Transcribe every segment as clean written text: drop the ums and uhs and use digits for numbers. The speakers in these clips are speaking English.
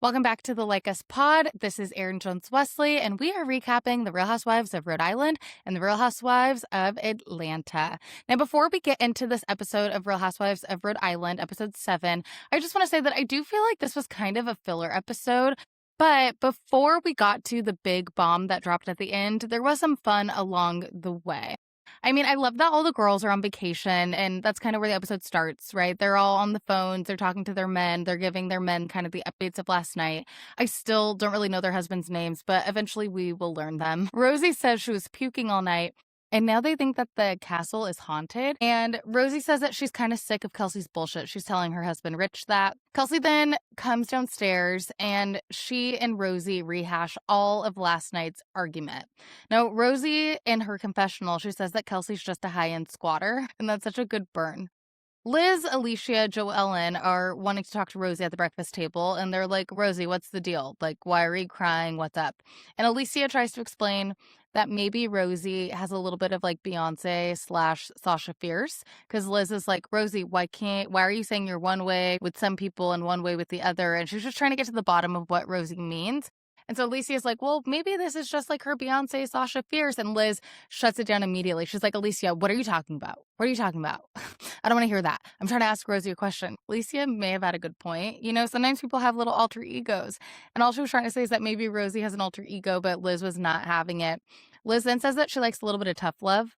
Welcome back to the Like Us Pod. This is Erin Jones-Wesley, and we are recapping the Real Housewives of Rhode Island and the Real Housewives of Atlanta. Now, before we get into this episode of Real Housewives of Rhode Island, episode 7, I just want to say that I do feel like this was kind of a filler episode. But before we got to the big bomb that dropped at the end, there was some fun along the way. I mean, I love that all the girls are on vacation, and that's kind of where the episode starts, right? They're all on the phones, they're talking to their men, they're giving their men kind of the updates of last night. I still don't really know their husbands' names, but eventually we will learn them. Rosie says she was puking all night, and now they think that the castle is haunted. And Rosie says that she's kind of sick of Kelsey's bullshit. She's telling her husband Rich that. Kelsey then comes downstairs and she and Rosie rehash all of last night's argument. Now, Rosie, in her confessional, she says that Kelsey's just a high-end squatter, and that's such a good burn. Liz, Alicia, Joellen are wanting to talk to Rosie at the breakfast table, and they're like, Rosie, what's the deal? Like, why are you crying? What's up? And Alicia tries to explain that maybe Rosie has a little bit of like Beyonce / Sasha Fierce, because Liz is like, Rosie, why are you saying you're one way with some people and one way with the other? And she's just trying to get to the bottom of what Rosie means. And so Alicia's like, well, maybe this is just like her Beyonce, Sasha Fierce. And Liz shuts it down immediately. She's like, Alicia, what are you talking about? What are you talking about? I don't want to hear that. I'm trying to ask Rosie a question. Alicia may have had a good point. You know, sometimes people have little alter egos. And all she was trying to say is that maybe Rosie has an alter ego, but Liz was not having it. Liz then says that she likes a little bit of tough love.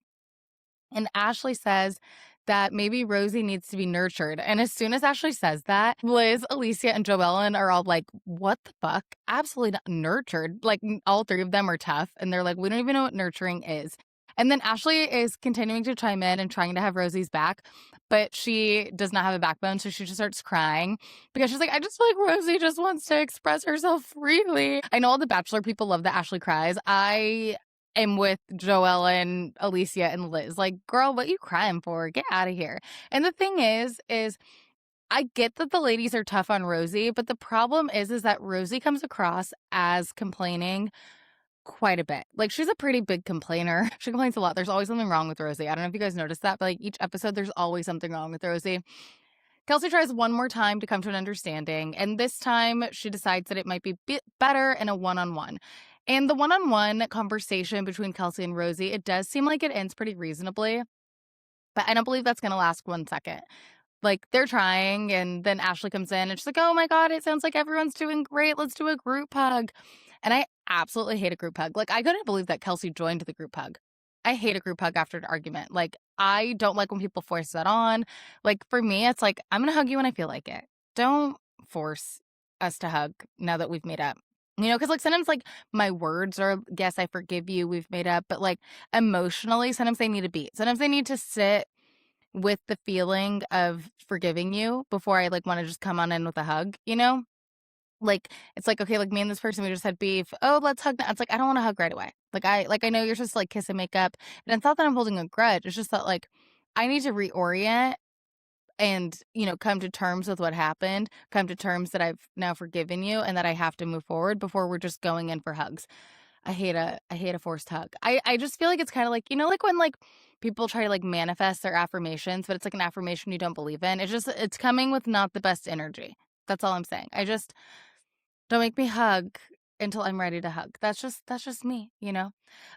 And Ashley says that maybe Rosie needs to be nurtured. And as soon as Ashley says that, Liz, Alicia, and Joellen are all like, what the fuck? Absolutely not nurtured. Like, all three of them are tough. And they're like, we don't even know what nurturing is. And then Ashley is continuing to chime in and trying to have Rosie's back, but she does not have a backbone. So she just starts crying because she's like, I just feel like Rosie just wants to express herself freely. I know all the Bachelor people love that Ashley cries. I am with Joellen, Alicia, and Liz. Like, girl, what you crying for? Get out of here. And the thing is I get that the ladies are tough on Rosie, but the problem is that Rosie comes across as complaining quite a bit. Like, she's a pretty big complainer. She complains a lot. There's always something wrong with Rosie. I don't know if you guys noticed that, but like each episode, there's always something wrong with Rosie. Kelsey tries one more time to come to an understanding, and this time she decides that it might be better in a one-on-one. And the one-on-one conversation between Kelsey and Rosie, it does seem like it ends pretty reasonably, but I don't believe that's going to last 1 second. Like, they're trying, and then Ashley comes in, and she's like, oh my God, it sounds like everyone's doing great. Let's do a group hug. And I absolutely hate a group hug. Like, I couldn't believe that Kelsey joined the group hug. I hate a group hug after an argument. Like, I don't like when people force that on. Like, for me, it's like, I'm going to hug you when I feel like it. Don't force us to hug now that we've made up. You know, because like sometimes like my words are, yes, I forgive you, we've made up. But like emotionally, sometimes they need a beat. Sometimes they need to sit with the feeling of forgiving you before I like want to just come on in with a hug, you know? Like, it's like, okay, like me and this person, we just had beef. Oh, let's hug now. It's like, I don't want to hug right away. I know you're supposed to like kiss and make up. And it's not that I'm holding a grudge. It's just that like I need to reorient and, you know, come to terms with what happened, come to terms that I've now forgiven you and that I have to move forward before we're just going in for hugs. I hate a forced hug. I just feel like it's kind of like, you know, like when like people try to like manifest their affirmations, but it's like an affirmation you don't believe in. It's coming with not the best energy. That's all I'm saying. Don't make me hug until I'm ready to hug. That's just me, you know?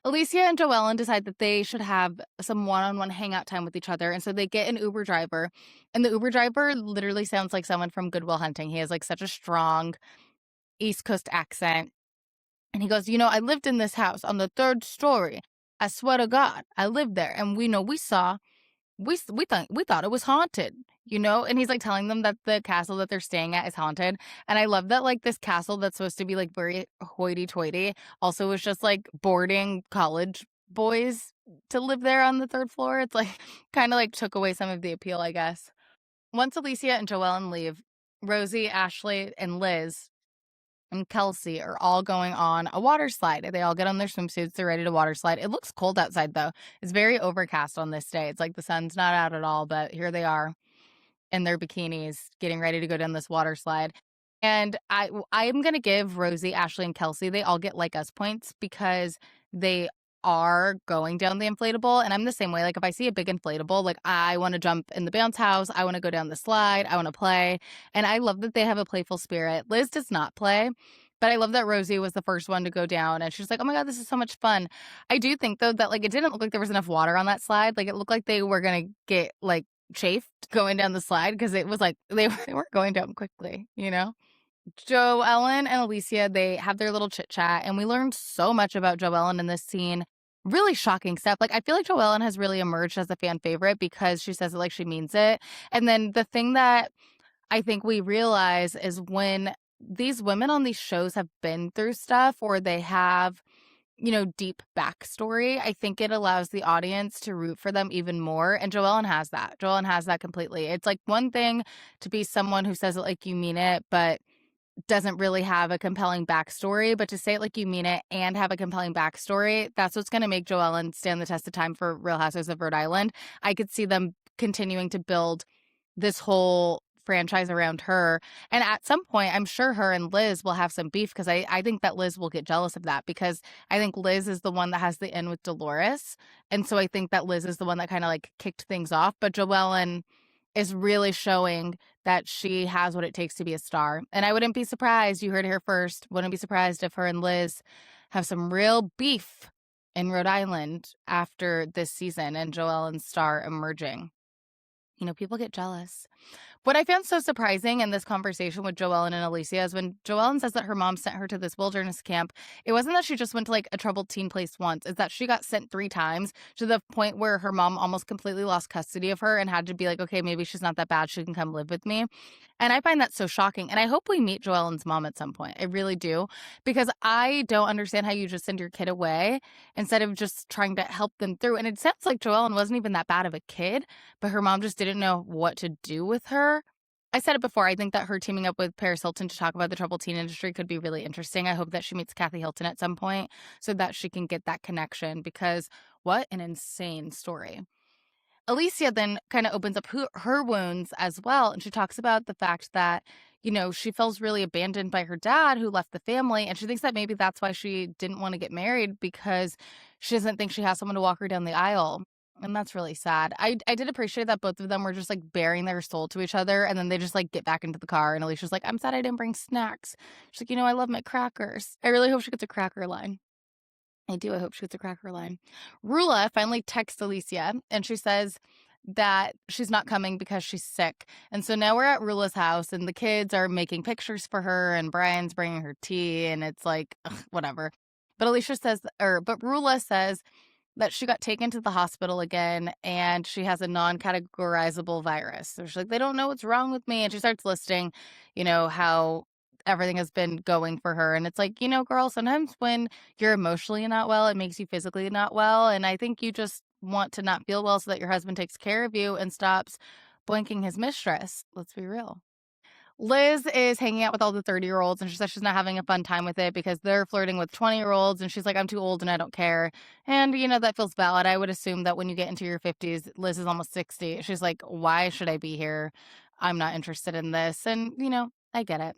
Alicia and Joellen decide that they should have some one-on-one hangout time with each other. And so they get an Uber driver. And the Uber driver literally sounds like someone from Good Will Hunting. He has like such a strong East Coast accent. And he goes, you know, I lived in this house on the 3rd story. I swear to God, I lived there. And we thought it was haunted, you know? And he's like telling them that the castle that they're staying at is haunted. And I love that like this castle that's supposed to be like very hoity-toity also was just like boarding college boys to live there on the 3rd floor. It's like kind of like took away some of the appeal, I guess. Once Alicia and Joellen leave, Rosie, Ashley, and Liz and Kelsey are all going on a water slide. They all get on their swimsuits. They're ready to water slide. It looks cold outside, though. It's very overcast on this day. It's like the sun's not out at all, but here they are in their bikinis getting ready to go down this water slide. And I'm going to give Rosie, Ashley, and Kelsey, they all get like us points because they are going down the inflatable. And I'm the same way. Like, if I see a big inflatable, like, I want to jump in the bounce house. I want to go down the slide. I want to play. And I love that they have a playful spirit. Liz does not play. But I love that Rosie was the first one to go down. And she's like, oh my God, this is so much fun. I do think, though, that, like, it didn't look like there was enough water on that slide. Like, it looked like they were going to get, like, chafed going down the slide because it was like they weren't going down quickly, you know? Joellen and Alicia, they have their little chit chat, and we learned so much about Joellen in this scene. Really shocking stuff. Like, I feel like Joellen has really emerged as a fan favorite because she says it like she means it. And then the thing that I think we realize is when these women on these shows have been through stuff or they have, you know, deep backstory, I think it allows the audience to root for them even more. And Joellen has that. Joellen has that completely. It's like one thing to be someone who says it like you mean it, but doesn't really have a compelling backstory, but to say it like you mean it and have a compelling backstory, that's what's going to make Joellen stand the test of time for Real Housewives of Rhode Island. I could see them continuing to build this whole franchise around her. And at some point, I'm sure her and Liz will have some beef because I think that Liz will get jealous of that because I think Liz is the one that has the in with Dolores. And so I think that Liz is the one that kind of like kicked things off. But Joellen is really showing that she has what it takes to be a star. And I wouldn't be surprised, you heard it here first, wouldn't be surprised if her and Liz have some real beef in Rhode Island after this season and Joellen's star emerging. You know, people get jealous. What I found so surprising in this conversation with Joellen and Alicia is when Joellen says that her mom sent her to this wilderness camp, it wasn't that she just went to like a troubled teen place once. It's that she got sent 3 times to the point where her mom almost completely lost custody of her and had to be like, okay, maybe she's not that bad. She can come live with me. And I find that so shocking. And I hope we meet Joellen's mom at some point. I really do. Because I don't understand how you just send your kid away instead of just trying to help them through. And it sounds like Joellen wasn't even that bad of a kid, but her mom just didn't know what to do with her. I said it before. I think that her teaming up with Paris Hilton to talk about the troubled teen industry could be really interesting. I hope that she meets Kathy Hilton at some point so that she can get that connection because what an insane story. Alicia then kind of opens up her wounds as well. And she talks about the fact that, you know, she feels really abandoned by her dad who left the family. And she thinks that maybe that's why she didn't want to get married because she doesn't think she has someone to walk her down the aisle. And that's really sad. I did appreciate that both of them were just like bearing their soul to each other. And then they just like get back into the car. And Alicia's like, I'm sad I didn't bring snacks. She's like, you know, I love my crackers. I really hope she gets a cracker line. I do. I hope she gets a cracker line. Rula finally texts Alicia and she says that she's not coming because she's sick. And so now we're at Rula's house and the kids are making pictures for her and Brian's bringing her tea and it's like, ugh, whatever. But Rula says that she got taken to the hospital again and she has a non-categorizable virus. So she's like, they don't know what's wrong with me. And she starts listing, you know, how everything has been going for her. And it's like, you know, girl, sometimes when you're emotionally not well, it makes you physically not well. And I think you just want to not feel well so that your husband takes care of you and stops blanking his mistress. Let's be real. Liz is hanging out with all the 30-year-olds and she says she's not having a fun time with it because they're flirting with 20-year-olds and she's like, I'm too old and I don't care. And, you know, that feels valid. I would assume that when you get into your 50s, Liz is almost 60. She's like, why should I be here? I'm not interested in this. And, you know, I get it.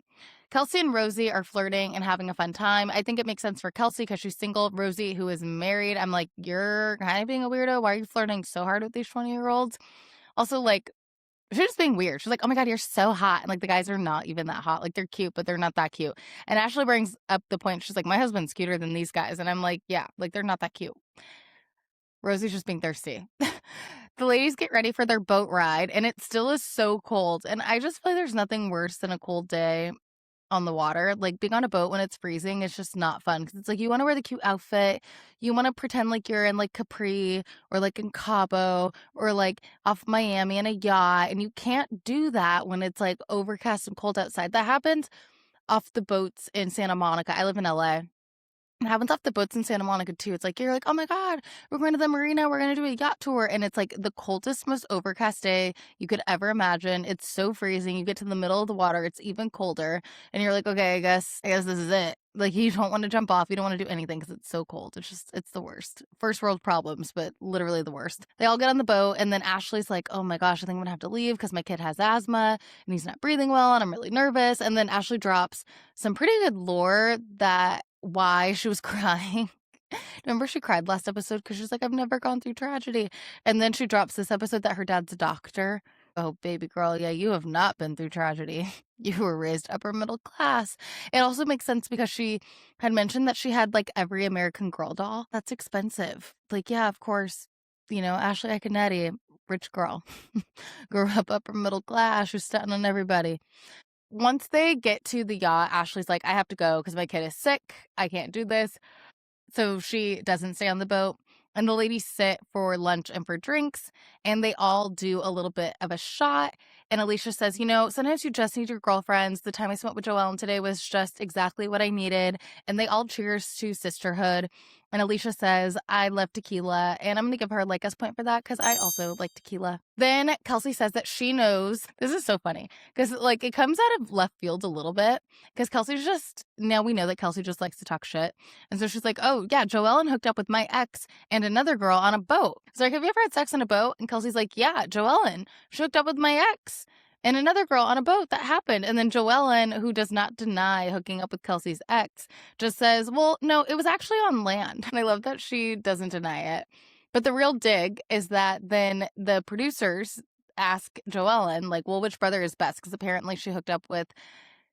Kelsey and Rosie are flirting and having a fun time. I think it makes sense for Kelsey because she's single. Rosie, who is married, I'm like, you're kind of being a weirdo. Why are you flirting so hard with these 20-year-olds? Also, like, she's just being weird. She's like, oh my God, you're so hot. And like the guys are not even that hot. Like they're cute, but they're not that cute. And Ashley brings up the point. She's like, my husband's cuter than these guys. And I'm like, yeah, like they're not that cute. Rosie's just being thirsty. The ladies get ready for their boat ride and it still is so cold. And I just feel like there's nothing worse than a cold day on the water. Like being on a boat when it's freezing is just not fun because it's like you want to wear the cute outfit, you want to pretend like you're in like Capri or like in Cabo or like off Miami in a yacht, and you can't do that when it's like overcast and cold outside. That happens off the boats in Santa Monica. I live in LA. It happens off the boats in Santa Monica too. It's like you're like, oh my God, we're going to the marina, we're going to do a yacht tour, and it's like the coldest, most overcast day you could ever imagine. It's so freezing. You get to the middle of the water, it's even colder, and you're like, okay, I guess this is it. Like you don't want to jump off, you don't want to do anything because it's so cold. It's the worst. First world problems, but literally the worst. They all get on the boat, and then Ashley's like, oh my gosh, I think I'm gonna have to leave because my kid has asthma and he's not breathing well, and I'm really nervous. And then Ashley drops some pretty good lore that why she was crying Remember she cried last episode because she's like, I've never gone through tragedy. And then she drops this episode that her dad's a doctor. Oh, baby girl, yeah, you have not been through tragedy. You were raised upper middle class. It also makes sense because she had mentioned that she had like every American Girl doll. That's expensive. Like, yeah, of course, Ashley Econetti, rich girl, grew up upper middle class. She's stunting on everybody. Once they get to the yacht, Ashley's like, I have to go because my kid is sick. I can't do this. So she doesn't stay on the boat. And the ladies sit for lunch and for drinks, and they all do a little bit of a shot. And Alicia says, sometimes you just need your girlfriends. The time I spent with Joellen today was just exactly what I needed. And they all cheers to sisterhood. And Alicia says, I love tequila, and I'm going to give her a like us point for that because I also like tequila. Then Kelsey says that she knows. This is so funny because it comes out of left field a little bit because now we know that Kelsey just likes to talk shit. And so she's like, oh, yeah, Joellen hooked up with my ex and another girl on a boat. So like, have you ever had sex on a boat? And Kelsey's like, yeah, Joellen, she hooked up with my ex and another girl on a boat. That happened. And then Joellen, who does not deny hooking up with Kelsey's ex, just says, well, no, it was actually on land. And I love that she doesn't deny it. But the real dig is that then the producers ask Joellen, like, well, which brother is best? Because apparently she hooked up with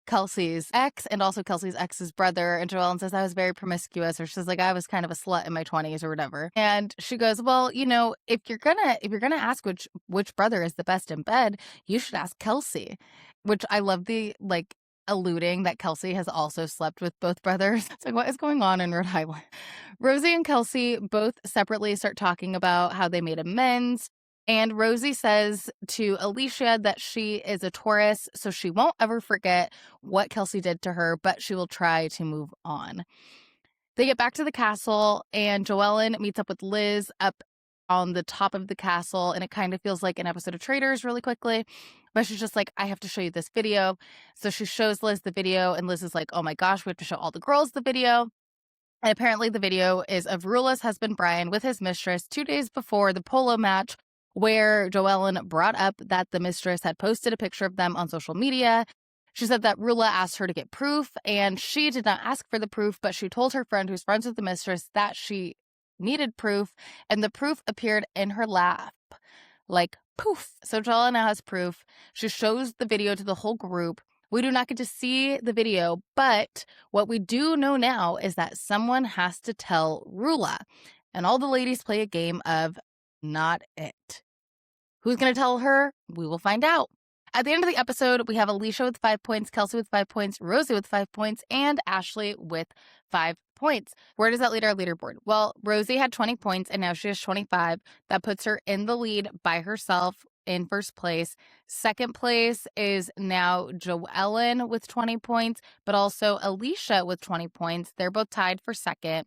Kelsey's ex and also Kelsey's ex's brother. And Joellen says, I was very promiscuous, or she's like, I was kind of a slut in my 20s or whatever. And she goes, well, if you're gonna ask which brother is the best in bed, you should ask Kelsey, which I love the alluding that Kelsey has also slept with both brothers. It's like, what is going on in Rhode Island? Rosie and Kelsey both separately start talking about how they made amends. And Rosie says to Alicia that she is a Taurus, so she won't ever forget what Kelsey did to her, but she will try to move on. They get back to the castle, and Joellen meets up with Liz up on the top of the castle, and it kind of feels like an episode of Traitors really quickly. But she's just like, I have to show you this video. So she shows Liz the video, and Liz is like, oh my gosh, we have to show all the girls the video. And apparently the video is of Rula's husband, Brian, with his mistress 2 days before the polo match, where Joellen brought up that the mistress had posted a picture of them on social media. She said that Rula asked her to get proof, and she did not ask for the proof, but she told her friend who's friends with the mistress that she needed proof, and the proof appeared in her lap. Like, poof. So Joellen now has proof. She shows the video to the whole group. We do not get to see the video, but what we do know now is that someone has to tell Rula. And all the ladies play a game of not it. Who's going to tell her? We will find out. At the end of the episode, we have Alicia with 5 points, Kelsey with 5 points, Rosie with 5 points, and Ashley with 5 points. Where does that lead our leaderboard? Well, Rosie had 20 points, and now she has 25. That puts her in the lead by herself in first place. Second place is now Joellen with 20 points, but also Alicia with 20 points. They're both tied for second.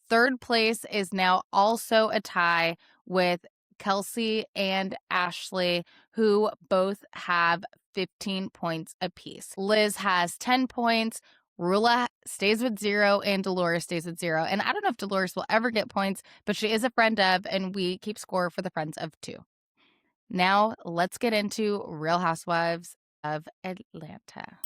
Third place is now also a tie with Kelsey and Ashley, who both have 15 points apiece. Liz has 10 points. Rula stays with 0, and Dolores stays with 0. And I don't know if Dolores will ever get points, but she is a friend of, and we keep score for the friends of 2. Now, let's get into Real Housewives of Atlanta.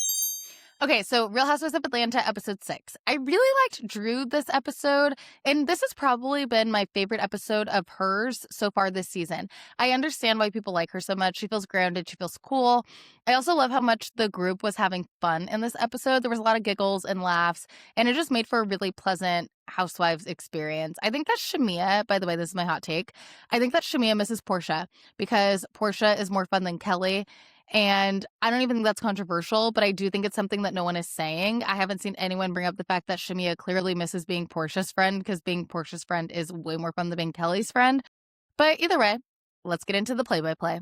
Okay, so Real Housewives of Atlanta, episode 6. I really liked Drew this episode, and this has probably been my favorite episode of hers so far this season. I understand why people like her so much. She feels grounded. She feels cool. I also love how much the group was having fun in this episode. There was a lot of giggles and laughs, and it just made for a really pleasant Housewives experience. I think that Shamia, by the way, this is my hot take, I think that Shamia misses Porsha because Porsha is more fun than Kelli. And I don't even think that's controversial, but I do think it's something that no one is saying. I haven't seen anyone bring up the fact that Shamia clearly misses being Porsha's friend because being Porsha's friend is way more fun than being Kelly's friend. But either way, let's get into the play-by-play.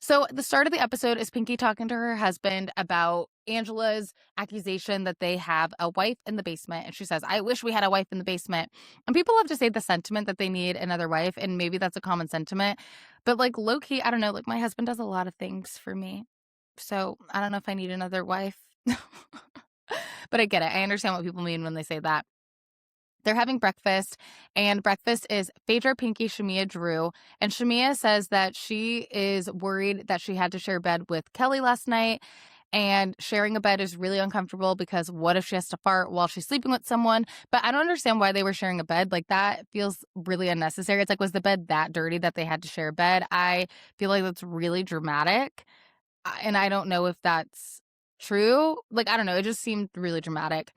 So the start of the episode is Pinky talking to her husband about Angela's accusation that they have a wife in the basement. And she says, I wish we had a wife in the basement. And people love to say the sentiment that they need another wife. And maybe that's a common sentiment. But low-key, I don't know, my husband does a lot of things for me. So I don't know if I need another wife. But I get it. I understand what people mean when they say that. They're having breakfast, and breakfast is Phaedra, Pinky, Shamia, Drew. And Shamia says that she is worried that she had to share bed with Kelli last night. And sharing a bed is really uncomfortable because what if she has to fart while she's sleeping with someone? But I don't understand why they were sharing a bed. Like, that feels really unnecessary. It's like, was the bed that dirty that they had to share a bed? I feel like that's really dramatic. And I don't know if that's true. Like, I don't know. It just seemed really dramatic.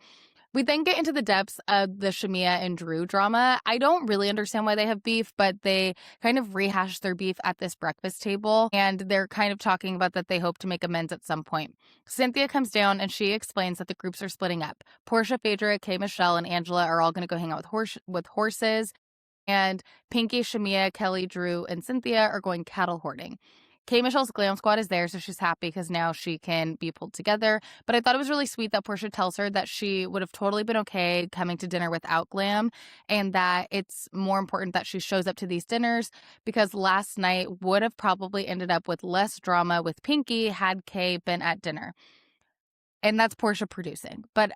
We then get into the depths of the Shamia and Drew drama. I don't really understand why they have beef, but they kind of rehash their beef at this breakfast table, and they're kind of talking about that they hope to make amends at some point. Cynthia comes down and she explains that the groups are splitting up. Porsha, Phaedra, K, Michelle, and Angela are all going to go hang out with horses, and Pinky, Shamia, Kelli, Drew, and Cynthia are going cattle hoarding. K. Michelle's glam squad is there, so she's happy because now she can be pulled together. But I thought it was really sweet that Porsha tells her that she would have totally been okay coming to dinner without glam, and that it's more important that she shows up to these dinners because last night would have probably ended up with less drama with Pinky had Kay been at dinner. And that's Porsha producing. But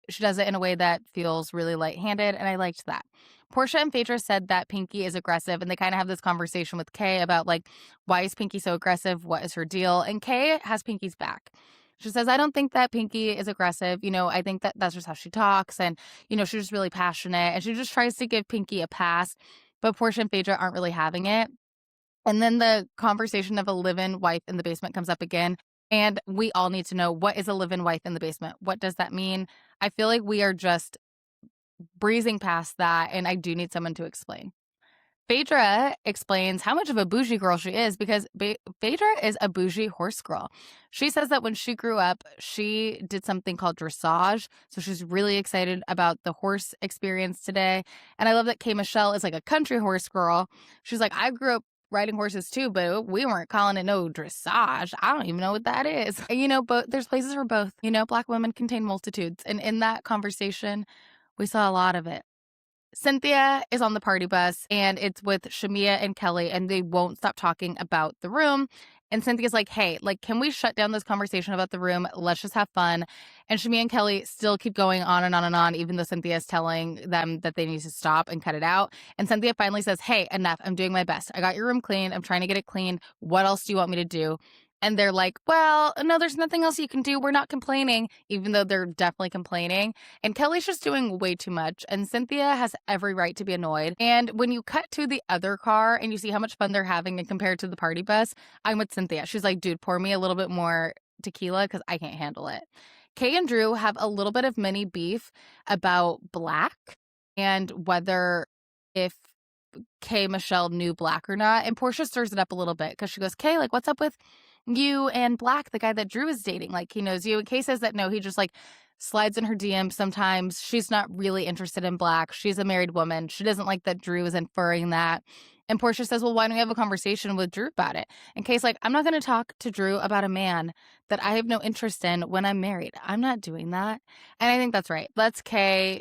she does it in a way that feels really lighthearted, and I liked that. Porsha and Phaedra said that Pinky is aggressive, and they kind of have this conversation with Kay about, like, why is Pinky so aggressive? What is her deal? And Kay has Pinky's back. She says, I don't think that Pinky is aggressive. I think that that's just how she talks, and, she's just really passionate, and she just tries to give Pinky a pass, but Porsha and Phaedra aren't really having it. And then the conversation of a live-in wife in the basement comes up again. And we all need to know, what is a live-in wife in the basement? What does that mean? I feel like we are just breezing past that, and I do need someone to explain. Phaedra explains how much of a bougie girl she is because Phaedra is a bougie horse girl. She says that when she grew up, she did something called dressage. So she's really excited about the horse experience today. And I love that K. Michelle is like a country horse girl. She's like, I grew up riding horses too, but we weren't calling it no dressage. I don't even know what that is. But there's places for both. Black women contain multitudes. And in that conversation, we saw a lot of it. Cynthia is on the party bus, and it's with Shamia and Kelli, and they won't stop talking about the room. And Cynthia's like, hey, can we shut down this conversation about the room? Let's just have fun. And Shamia and Kelli still keep going on and on and on, even though Cynthia is telling them that they need to stop and cut it out. And Cynthia finally says, hey, enough. I'm doing my best. I got your room clean. I'm trying to get it clean. What else do you want me to do? And they're like, well, no, there's nothing else you can do. We're not complaining, even though they're definitely complaining. And Kelly's just doing way too much. And Cynthia has every right to be annoyed. And when you cut to the other car and you see how much fun they're having and compared to the party bus, I'm with Cynthia. She's like, dude, pour me a little bit more tequila because I can't handle it. Kay and Drew have a little bit of mini beef about Black and whether if Kay Michelle knew Black or not. And Porsha stirs it up a little bit because she goes, Kay, what's up with you and Black, the guy that Drew is dating? He knows you. And Kay says that no, he just slides in her DM sometimes. She's not really interested in Black. She's a married woman. She doesn't like that Drew is inferring that. And Porsha says, well, why don't we have a conversation with Drew about it? And Kay's like, I'm not going to talk to Drew about a man that I have no interest in when I'm married. I'm not doing that. And I think that's right. That's Kay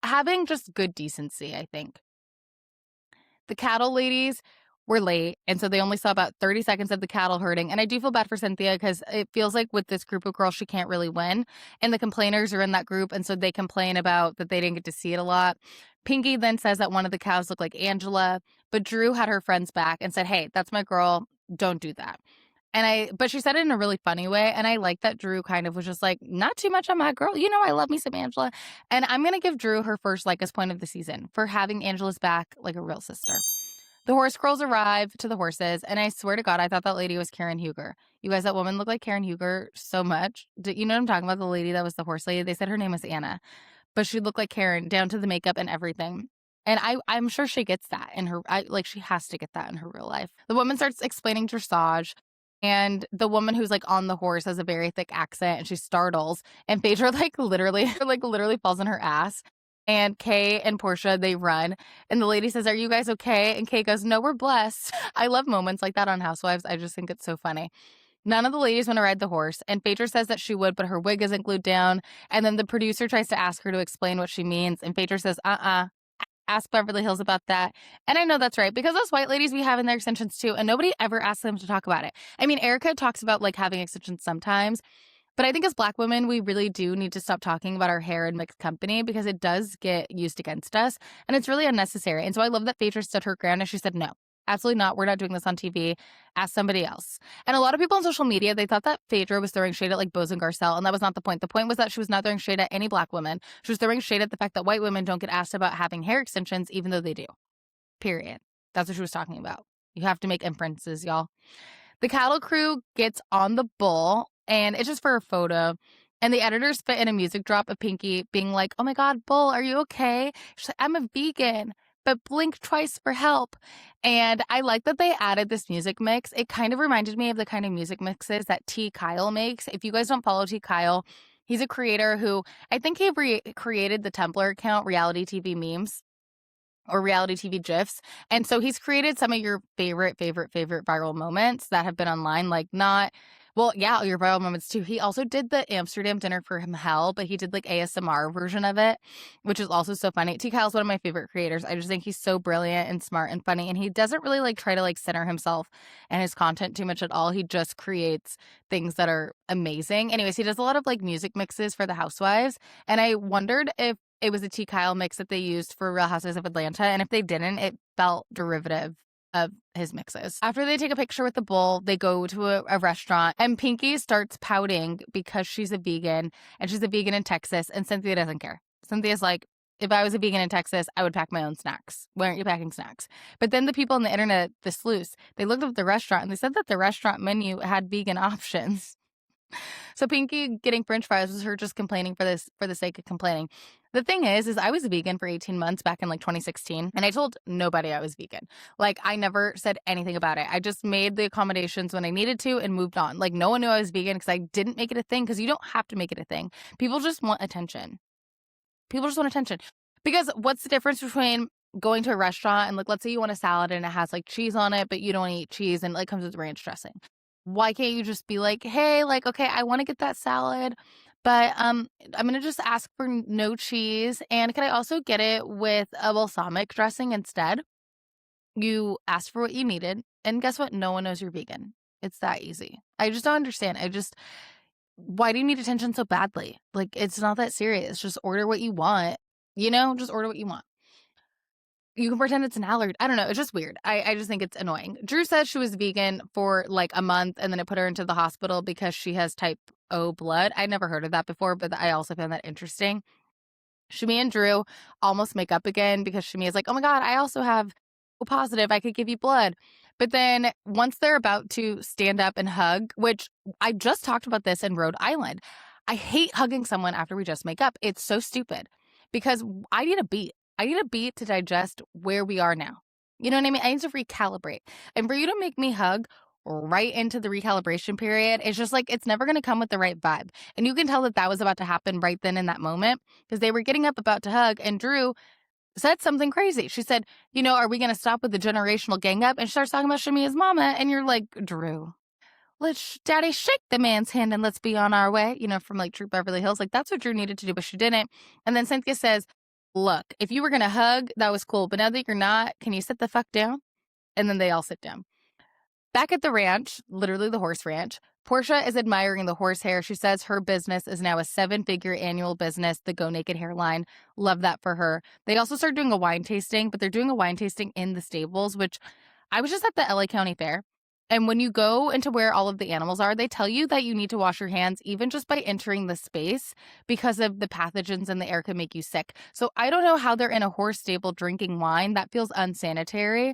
having just good decency, I think. The cattle ladies were late, and so they only saw about 30 seconds of the cattle herding. And I do feel bad for Cynthia because it feels like with this group of girls, she can't really win. And the complainers are in that group, and so they complain about that they didn't get to see it a lot. Pinky then says that one of the cows looked like Angela, but Drew had her friends back and said, hey, that's my girl. Don't do that. But she said it in a really funny way. And I like that Drew kind of was just like, not too much on my girl. I love me some Angela. And I'm going to give Drew her first Lycus point of the season for having Angela's back like a real sister. The horse girls arrive to the horses, and I swear to God, I thought that lady was Karen Huger. You guys, that woman looked like Karen Huger so much. You know what I'm talking about? The lady that was the horse lady? They said her name was Anna, but she looked like Karen down to the makeup and everything. And I'm sure she gets that in her, she has to get that in her real life. The woman starts explaining dressage, and the woman who's on the horse has a very thick accent, and she startles, and Phaedra literally falls on her ass. And Kay and Porsha, they run. And the lady says, are you guys okay? And Kay goes, no, we're blessed. I love moments like that on Housewives. I just think it's so funny. None of the ladies want to ride the horse. And Phaedra says that she would, but her wig isn't glued down. And then the producer tries to ask her to explain what she means. And Phaedra says, ask Beverly Hills about that. And I know that's right, because those white ladies we have in their extensions too. And nobody ever asks them to talk about it. I mean, Erica talks about having extensions sometimes. But I think as Black women, we really do need to stop talking about our hair in mixed company because it does get used against us and it's really unnecessary. And so I love that Phaedra stood her ground and she said, no, Absolutely not. We're not doing this on TV. Ask somebody else. And a lot of people on social media, they thought that Phaedra was throwing shade at like Bose and Garcelle, and that was not the point. The point was that she was not throwing shade at any Black women. She was throwing shade at the fact that white women don't get asked about having hair extensions, even though they do. Period. That's what she was talking about. You have to make inferences, y'all. The cattle crew gets on the bull, and it's just for a photo. And the editors fit in a music drop of Pinky being like, oh my God, Bull, are you okay? She's like, I'm a vegan, but blink twice for help. And I like that they added this music mix. It kind of reminded me of the kind of music mixes that T. Kyle makes. If you guys don't follow T. Kyle, he's a creator who I think he created the Tumblr account, Reality TV Memes, or reality TV GIFs. And so he's created some of your favorite viral moments that have been online, like not, well, yeah, your viral moments too. He also did the Amsterdam Dinner for Him Hell, but he did like ASMR version of it, which is also so funny. T. Kyle's one of my favorite creators. I just think he's so brilliant and smart and funny. And he doesn't really like try to like center himself and his content too much at all. He just creates things that are amazing. Anyways, he does a lot of like music mixes for the Housewives. And I wondered if it was a T. Kyle mix that they used for Real Housewives of Atlanta. And if they didn't, it felt derivative of his mixes. After they take a picture with the bull, they go to a restaurant, and Pinky starts pouting because she's a vegan, and she's a vegan in Texas, and Cynthia doesn't care. Cynthia's like, if I was a vegan in Texas, I would pack my own snacks. Why aren't you packing snacks? But then the people on the internet, the sleuths, they looked up the restaurant, and they said that the restaurant menu had vegan options. So Pinky getting French fries was her just complaining for the sake of complaining. The thing is I was a vegan for 18 months back in like 2016, and I told nobody I was vegan. Like, I never said anything about it. I just made the accommodations when I needed to and moved on. Like, no one knew I was vegan because I didn't make it a thing, because you don't have to make it a thing. People just want attention. Because what's the difference between going to a restaurant and, like, let's say you want a salad and it has like cheese on it, but you don't eat cheese and it like comes with ranch dressing. Why can't you just be like, hey, like, okay, I want to get that salad, but I'm going to just ask for no cheese. And can I also get it with a balsamic dressing instead? You asked for what you needed. And guess what? No one knows you're vegan. It's that easy. I just don't understand. Why do you need attention so badly? Like, it's not that serious. Just order what you want. Just order what you want. You can pretend it's an allergy. I don't know. It's just weird. I just think it's annoying. Drew says she was vegan for like a month, and then it put her into the hospital because she has type O blood. I'd never heard of that before, but I also found that interesting. Shami and Drew almost make up again because Shami is like, oh my God, I also have O positive. I could give you blood. But then once they're about to stand up and hug, which I just talked about this in Rhode Island, I hate hugging someone after we just make up. It's so stupid because I need a beat. I need a beat to digest where we are now. You know what I mean? I need to recalibrate. And for you to make me hug right into the recalibration period, it's just like, it's never going to come with the right vibe. And you can tell that was about to happen right then in that moment, because they were getting up about to hug, and Drew said something crazy. She said, are we going to stop with the generational gang up? And she starts talking about Shamia's mama. And you're like, Drew, let's daddy shake the man's hand and let's be on our way, from like True Beverly Hills. Like, that's what Drew needed to do, but she didn't. And then Cynthia says, look, if you were going to hug, that was cool. But now that you're not, can you sit the fuck down? And then they all sit down. Back at the ranch, literally the horse ranch, Porsha is admiring the horsehair. She says her business is now a 7-figure annual business, the Go Naked hairline. Love that for her. They also started doing a wine tasting, but they're doing a wine tasting in the stables, which I was just at the LA County Fair. And when you go into where all of the animals are, they tell you that you need to wash your hands even just by entering the space because of the pathogens in the air could make you sick. So I don't know how they're in a horse stable drinking wine. That feels unsanitary.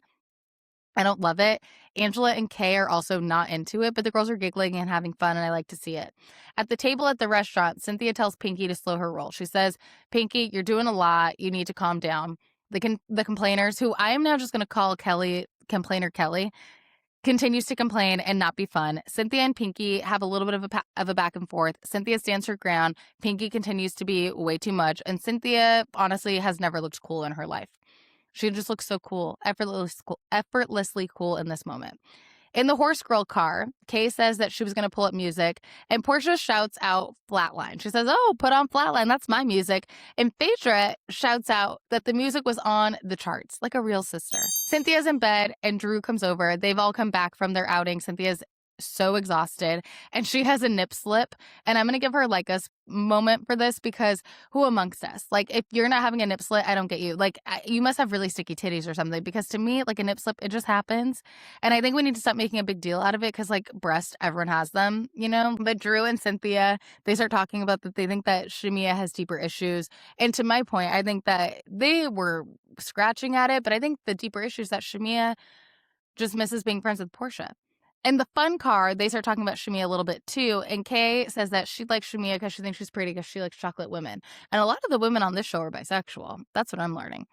I don't love it. Angela and Kay are also not into it, but the girls are giggling and having fun, and I like to see it. At the table at the restaurant, Cynthia tells Pinky to slow her roll. She says, Pinky, you're doing a lot. You need to calm down. The complainers, who I am now just going to call Complainer Kelli, continues to complain and not be fun. Cynthia and Pinky have a little bit of a back and forth. Cynthia stands her ground. Pinky continues to be way too much. And Cynthia, honestly, has never looked cool in her life. She just looks so cool, effortlessly cool in this moment. In the horse girl car, Kay says that she was going to pull up music, and Porsha shouts out Flatline. She says, oh, put on Flatline. That's my music. And Phaedra shouts out that the music was on the charts, like a real sister. Cynthia's in bed, and Drew comes over. They've all come back from their outing. Cynthia's so exhausted, and she has a nip slip. And I'm going to give her like a moment for this, because who amongst us? Like, if you're not having a nip slip, I don't get you. Like, you must have really sticky titties or something, because to me, like, a nip slip, it just happens. And I think we need to stop making a big deal out of it, because like breast, everyone has them, you know? But Drew and Cynthia, they start talking about that they think that Shamia has deeper issues. And to my point, I think that they were scratching at it, but I think the deeper issue is that Shamia just misses being friends with Porsha. In the fun car, they start talking about Shamia a little bit too. And Kay says that she likes Shamia because she thinks she's pretty, because she likes chocolate women. And a lot of the women on this show are bisexual. That's what I'm learning.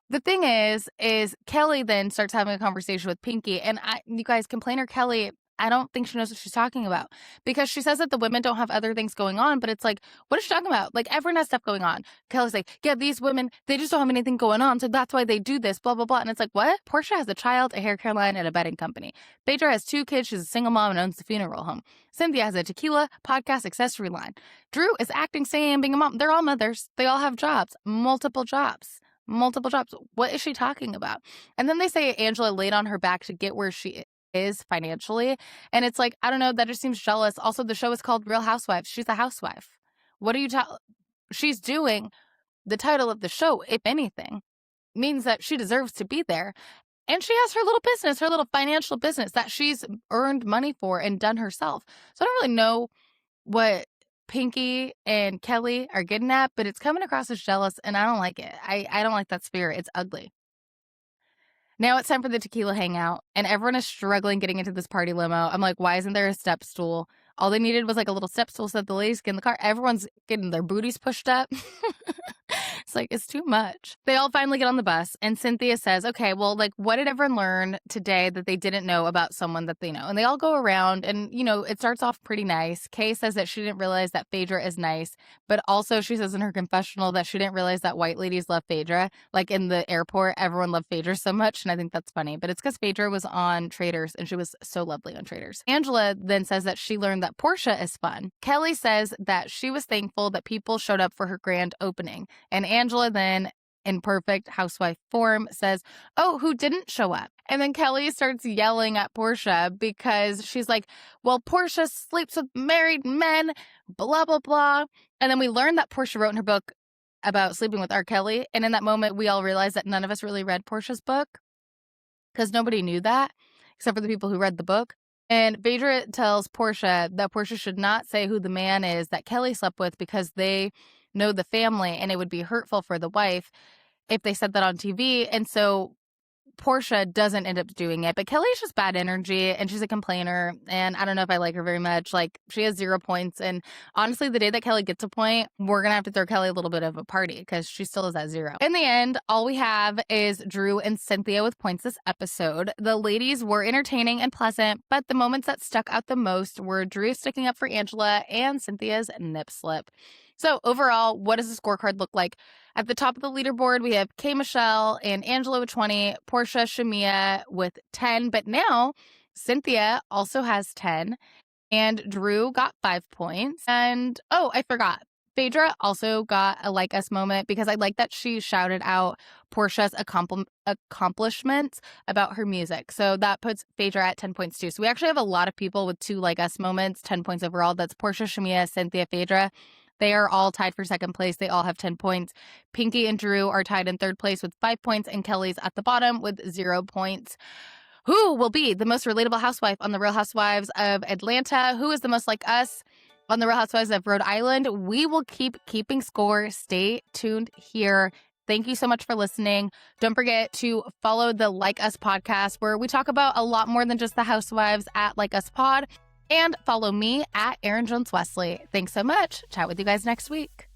The thing is Kelli then starts having a conversation with Pinky. And you guys, complainer Kelli, I don't think she knows what she's talking about, because she says that the women don't have other things going on. But it's like, what is she talking about? Like, everyone has stuff going on. Kelly's like, yeah, these women, they just don't have anything going on, so that's why they do this, blah, blah, blah. And it's like, what? Porsha has a child, a hair care line, and a bedding company. Phaedra has 2 kids. She's a single mom and owns the funeral home. Cynthia has a tequila podcast accessory line. Drew is acting, singing, being a mom. They're all mothers. They all have jobs, multiple jobs. What is she talking about? And then they say Angela laid on her back to get where she is financially. And it's like, I don't know, that just seems jealous. Also, the show is called Real Housewives. She's a housewife. What are you she's doing the title of the show, if anything, means that she deserves to be there. And she has her little business, her little financial business that she's earned money for and done herself. So I don't really know what Pinky and Kelli are getting at, but it's coming across as jealous, and I don't like it. I don't like that spirit. It's ugly. Now it's time for the tequila hangout, and everyone is struggling getting into this party limo. I'm like, why isn't there a step stool? All they needed was like a little step stool so that the ladies get in the car. Everyone's getting their booties pushed up. It's like, it's too much. They all finally get on the bus, and Cynthia says, okay, well, like, what did everyone learn today that they didn't know about someone that they know? And they all go around, and, you know, it starts off pretty nice. Kay says that she didn't realize that Phaedra is nice, but also she says in her confessional that she didn't realize that white ladies love Phaedra. Like, in the airport, everyone loved Phaedra so much, and I think that's funny. But it's because Phaedra was on Traitors, and she was so lovely on Traitors. Angela then says that she learned that Porsha is fun. Kelli says that she was thankful that people showed up for her grand opening. And Angela then, in perfect housewife form, says, oh, who didn't show up? And then Kelli starts yelling at Porsha because she's like, well, Porsha sleeps with married men, blah, blah, blah. And then we learned that Porsha wrote in her book about sleeping with R. Kelly. And in that moment, we all realized that none of us really read Porsha's book, because nobody knew that except for the people who read the book. And Phaedra tells Porsha that Porsha should not say who the man is that Kelli slept with, because they know the family and it would be hurtful for the wife if they said that on TV. And so Porsha doesn't end up doing it. But Kelli's just bad energy, and she's a complainer, and I don't know if I like her very much. Like, she has 0 points, and honestly, the day that Kelli gets a point, we're gonna have to throw Kelli a little bit of a party, because she still is at 0. In the end, all we have is Drew and Cynthia with points this episode. The ladies were entertaining and pleasant, but the moments that stuck out the most were Drew sticking up for Angela and Cynthia's nip slip. So overall, what does the scorecard look like? At the top of the leaderboard, we have K. Michelle and Angela with 20, Porsha, Shamia with 10. But now Cynthia also has 10, and Drew got 5 points. And, oh, I forgot. Phaedra also got a like us moment, because I like that she shouted out Porsha's accomplishments about her music. So that puts Phaedra at 10 points too. So we actually have a lot of people with 2 like us moments, 10 points overall. That's Porsha, Shamia, Cynthia, Phaedra. They are all tied for second place. They all have 10 points. Pinky and Drew are tied in third place with 5 points, and Kelli's at the bottom with 0 points. Who will be the most relatable housewife on the Real Housewives of Atlanta? Who is the most like us on the Real Housewives of Rhode Island? We will keep keeping score. Stay tuned here. Thank you so much for listening. Don't forget to follow the Like Us podcast, where we talk about a lot more than just the housewives, at Like Us Pod. And follow me at Erin Jones-Wesley. Thanks so much. Chat with you guys next week.